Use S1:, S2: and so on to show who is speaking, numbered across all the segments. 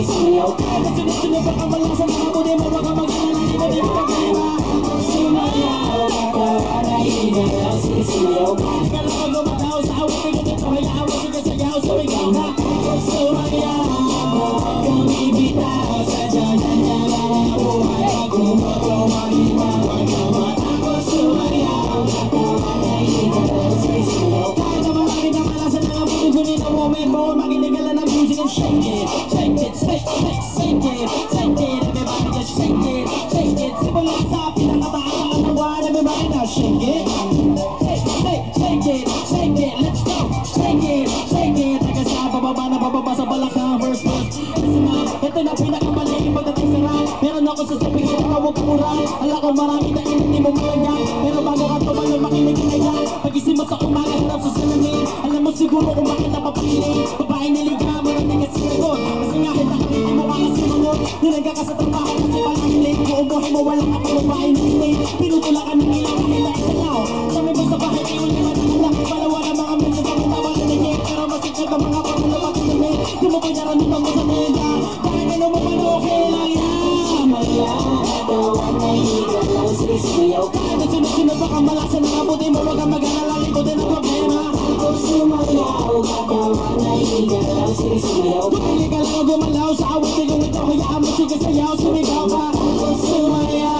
S1: sumisayaw ka. Sunod-sunod baka malasan ang mabuti mo, baka mag-alala, di mo di magkaiba. Sumayaw, katawan ay hinigaw, sisiyaw ka. Kala ko gumagaw sa awit, ito hayaan mo, sige sayaw, sumigaw ka. Sumayaw, huwag kang bibitaw, sadyang ganyan lang ang buhay. Pag umuto, maniwawag ka matapos. Sumayaw, katawan ay hinigaw, sisiyaw ka. Kahit naman bakit ang malasan ang mabuti, ngunit ang moment mo, makinig ka lang ng music and shake it, shake it, shake it, shake it, shake it, everybody just shake it, shake it. Simula sa pinakataas ang katawan, everybody now shake it, shake it, shake it, let's go, shake it, shake it. Taga sa bababa na bababa sa balakang verse. Ito na pinakamali pagdating sa rap. Meron ako sa sabi ko, huwag ka mura. Alam ko marami na hindi mo malagyan, pero bago ka tumalo, makinig ka na yan. Pag-isip mo sa umaga, harap sa salamin. Alam mo siguro kung bakit napapakinig. Babae naliga, marami ka sinagot. Kasi nga kita hindi mo kang sinunod. Nilagay ka sa trabaho kasi palahilig. Buong buhay mo walang ako babae nililig. Pinutula ka ng ilang kahit na isalaw. Kami ba sa bahay ay uli matakalak. Palawa ng mga minsan sa mga nalilig. Pero masikat ang mga pamulo patilamig. Di mo pinaranutan mo sa nila. Kahit ano mo pa okay lang yan. Mayaw, katawan ay hinigaw, sisiyaw ka. Kahit sunod-sunod baka malasan ang abuti mo, wag kang mag-alala, ikutin ang problema. Sumayaw, katawan ay hinigaw, sisiyaw ka. Pumili ka lang o gumalaw sa awit, kung ito hayaan mo, sige sayaw, sumigaw ka. Sumayaw,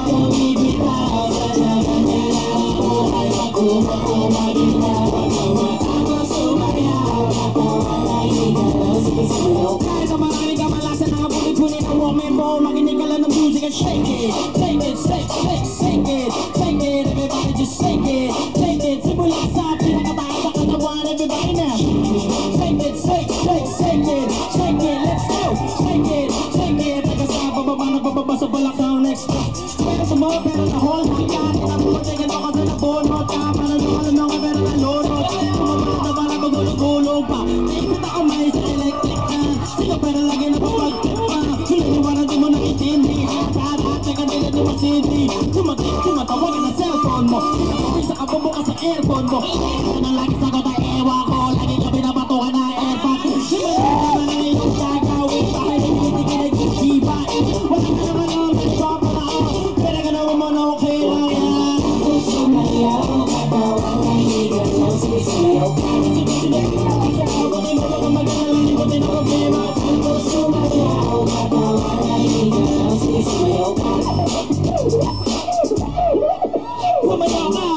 S1: kung bibitaw, sadyang ganyan lang ang buhay. Pag umuto, maginawag ka matapos. Sumayaw, katawan ay hinigaw, sisiyaw ka. Kahit sa marami ka malasan ang abuti, kunin ang moment mo, makinig ka lang ng music and shake it, shake it, shake, shake, shake it, shake it, everybody just shake it, shake it. Simula sa pinakataas sa katawan, everybody now shake it, shake, shake, shake it, shake it, let's go, shake it, shake it. Taga sa bababa na bababa sa balakang next. Pero sumo, pero na-hold na ka, tinaputin mo kasi nabunot ka, para nung ka pero nalunod. Sumabot na para magulog-gulog pa, naipit ako may sa electric na, sino pero lagi na papagpit pa. Hindi mo di mo nakitindihan, para teka nila di masindi. Tumatawag ka na cellphone mo, pinapawin sa kababo ka sa airphone mo. Ito na lagi sagot ang ewa ko, lagi ka binabatukan na airpod. Di mo naman na iyong gagawin, bakit hindi ka nag-iibain? Wala ka naman ang nagpaparaos, pero ka naman mo na okay lang yan. Sumayaw, katawan ay hinigaw, sisiyaw ka. Sumayaw, buti mo baka mag-alala, ikutin ang problema. Sumayaw, katawan ay hinigaw, sisiyaw ka. Sumayaw ka,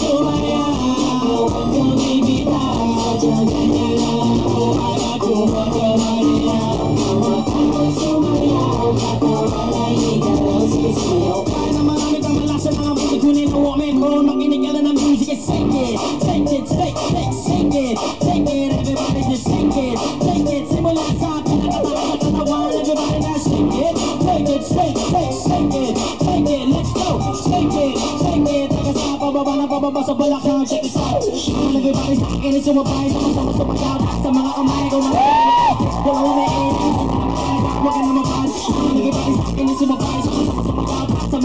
S1: sumayaw, huwag kang bibitaw, sadyang ganyan lang ang buhay. Pag umuto, manilaw ka matapos. Sumayaw, katawan ay hinigaw, sisiyaw ka. Kahit na marami kang malasan ang abuti, kunin ang moment mo, makinig ka lang ng music and shake it, shake it, shake, shake, shake it, shake it, everybody just shake it, shake it. Simula sa pinakataas sa katawan, everybody now shake it, shake it, shake, shake, shake it, shake it, let's go, shake it, shake it. Taga sa pababa na pababa sa balakang, check this out. Everybody sa akin ay sumabay, sama-sama sumayaw, sa mga kamay ko na walang umiinis, huwag ka na mapad. Everybody sa akin ay sumabay,